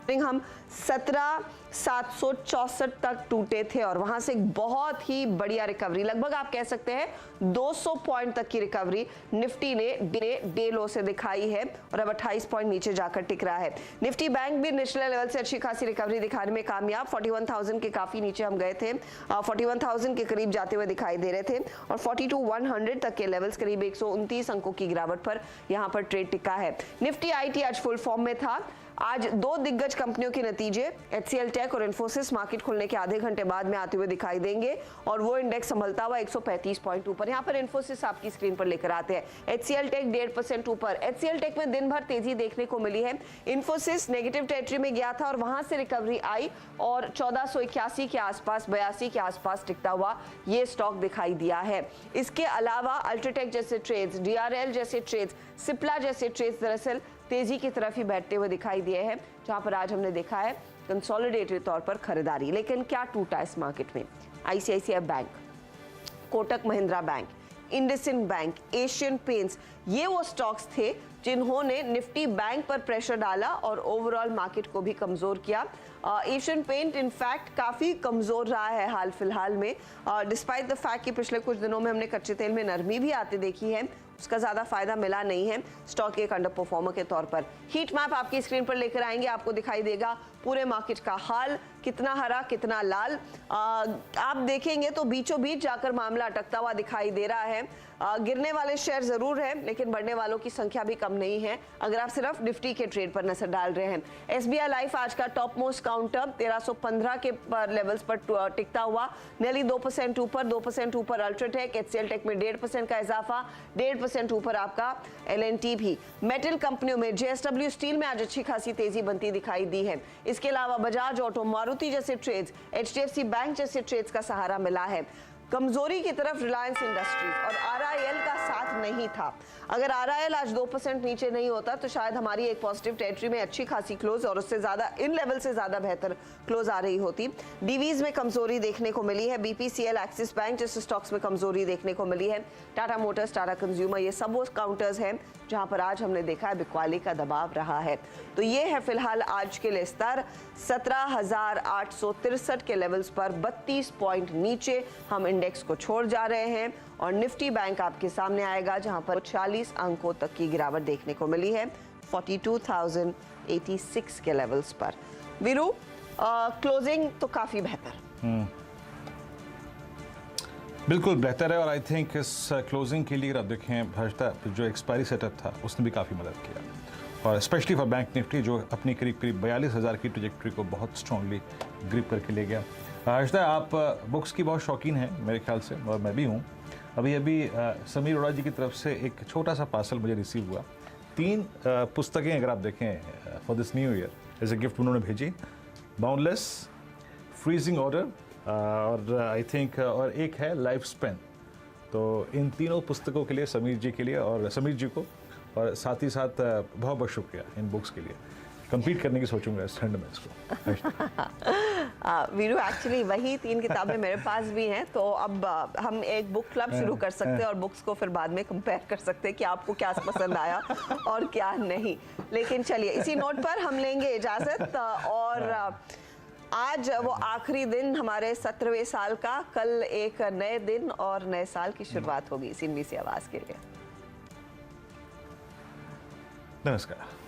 हम 17,764 तक टूटे थे और वहां से एक बहुत ही बढ़िया रिकवरी, लगभग आप कह सकते हैं 200 पॉइंट तक की रिकवरी निफ्टी ने डे लो से दिखाई है और अब 28 पॉइंट नीचे जाकर टिक रहा है। निफ्टी बैंक भी निचले लेवल से अच्छी खासी रिकवरी दिखाने में कामयाब, 41,000 के काफी नीचे हम गए थे, 41,000 के करीब जाते हुए दिखाई दे रहे थे और 42,100 तक के लेवल्स, करीब 129 अंकों की गिरावट पर यहां पर ट्रेड टिका है। निफ्टी आईटी आज फुल फॉर्म में था। आज दो दिग्गज कंपनियों के नतीजे HCL टेक और इन्फोसिस मार्केट खुलने के आधे घंटे बाद में आते हुए दिखाई देंगे और वो इंडेक्स संभलता हुआ 135 पॉइंट ऊपर। यहाँ पर इन्फोसिस आपकी स्क्रीन पर लेकर आते हैं। HCL टेक 1.5% ऊपर। HCL टेक में दिन भर तेजी देखने को मिली है। इन्फोसिस नेगेटिव टेरिटरी में गया था और वहां से रिकवरी आई और 1481 के आसपास, 82 के आसपास टिकता हुआ ये स्टॉक दिखाई दिया है। इसके अलावा अल्ट्राटेक जैसे ट्रेड्स, DRL जैसे ट्रेड्स, सिप्ला जैसे ट्रेड्स दरअसल तेजी की तरफ ही बैठते हुए दिखाई दिए हैं, जहां पर आज हमने देखा है कंसोलिडेटेड तौर पर खरीदारी। लेकिन क्या टूटा इस मार्केट में? ICICI bank, Kotak Mahindra bank, IndusInd bank, Asian paints, ये वो स्टॉक्स थे जिन्होंने निफ्टी बैंक पर प्रेशर डाला और ओवरऑल मार्केट को भी कमजोर किया। एशियन पेंट इनफैक्ट काफी कमजोर रहा है हाल फिलहाल में, डिस्पाइट द फैक्ट कि पिछले कुछ दिनों में हमने कच्चे तेल में नरमी भी आते देखी है, उसका ज्यादा फायदा मिला नहीं है स्टॉक एक अंडर परफॉर्मर के तौर पर। हीट मैप आपकी स्क्रीन पर लेकर आएंगे, आपको दिखाई देगा पूरे मार्केट का हाल, कितना हरा कितना लाल। आप देखेंगे तो बीचों बीच जाकर मामला अटकता हुआ दिखाई दे रहा है। गिरने वाले शेयर जरूर है लेकिन बढ़ने वालों की संख्या भी कम नहीं है अगर आप सिर्फ निफ्टी के ट्रेड पर नजर डाल रहे हैं। SBI लाइफ आज का टॉप मोस्ट काउंटर 1315 के लेवल्स पर टिकता हुआ, नेली 2% ऊपर, 2% ऊपर अल्ट्राटेक, HCL टेक में 1.5% का इजाफा, 1.5% ऊपर आपका LNT भी। मेटल कंपनियों में JSW स्टील में आज अच्छी खासी तेजी बनती दिखाई दी है। इसके अलावा बजाज ऑटो, मारुति जैसे ट्रेड्स, HDFC बैंक जैसे ट्रेड्स का सहारा मिला है। कमजोरी की तरफ रिलायंस इंडस्ट्रीज और RIL का साथ नहीं था। अगर RIL आज 2% नीचे नहीं होता तो शायद हमारी एक पॉजिटिव टेरिटरी में अच्छी खासी क्लोज और उससे ज्यादा इन लेवल से ज्यादा बेहतर क्लोज आ रही होती। डीवीज में कमजोरी देखने को मिली है, BPCL, एक्सिस बैंक जैसे स्टॉक्स में कमजोरी देखने को मिली है। टाटा मोटर्स, टाटा कंज्यूमर, ये सब वो काउंटर्स हैं जहां पर आज हमने देखा है बिकवाली का दबाव रहा है। तो ये है फिलहाल आज के लिए स्तर, 17,863 के लेवल्स पर 32 पॉइंट नीचे हम इंडेक्स को छोड़ जा रहे हैं और निफ्टी बैंक आपके सामने आएगा जहां पर 40 अंकों तक की गिरावट देखने को मिली है 42,086 के लेवल्स पर। वीरू, क्लोजिंग तो काफी बेहतर, बिल्कुल बेहतर है और आई थिंक इस क्लोजिंग के लिए आप देखें भाजपा जो एक्सपायरी सेटअप था उसने भी काफ़ी मदद किया और स्पेशली फॉर बैंक निफ्टी जो अपनी करीब 42,000 की ट्रैजेक्टरी को बहुत स्ट्रांगली ग्रिप करके ले गया। हर्षदा, आप बुक्स की बहुत शौकीन हैं मेरे ख्याल से और मैं भी हूँ। अभी समीर अरोड़ा जी की तरफ से एक छोटा सा पार्सल मुझे रिसीव हुआ, 3 पुस्तकें अगर आप देखें for this new year as a gift उन्होंने भेजी, बाउंडलेस, फ्रीजिंग ऑर्डर और आई थिंक और एक है लाइफ स्पेन। तो इन तीनों पुस्तकों के लिए समीर जी के लिए और समीर जी को और साथ ही साथ बहुत बहुत शुक्रिया इन बुक्स के लिए। कंप्लीट करने की सोचूंगा इस ठंड में इसको। वीरू, एक्चुअली वही 3 किताबें मेरे पास भी हैं, तो अब हम एक बुक क्लब शुरू कर सकते हैं और बुक्स को फिर बाद में कंपेयर कर सकते हैं कि आपको क्या पसंद आया और क्या नहीं। लेकिन चलिए इसी नोट पर हम लेंगे इजाजत और आज वो आखिरी दिन हमारे 17वें साल का, कल एक नए दिन और नए साल की शुरुआत होगी CNBC आवाज के लिए। नमस्कार।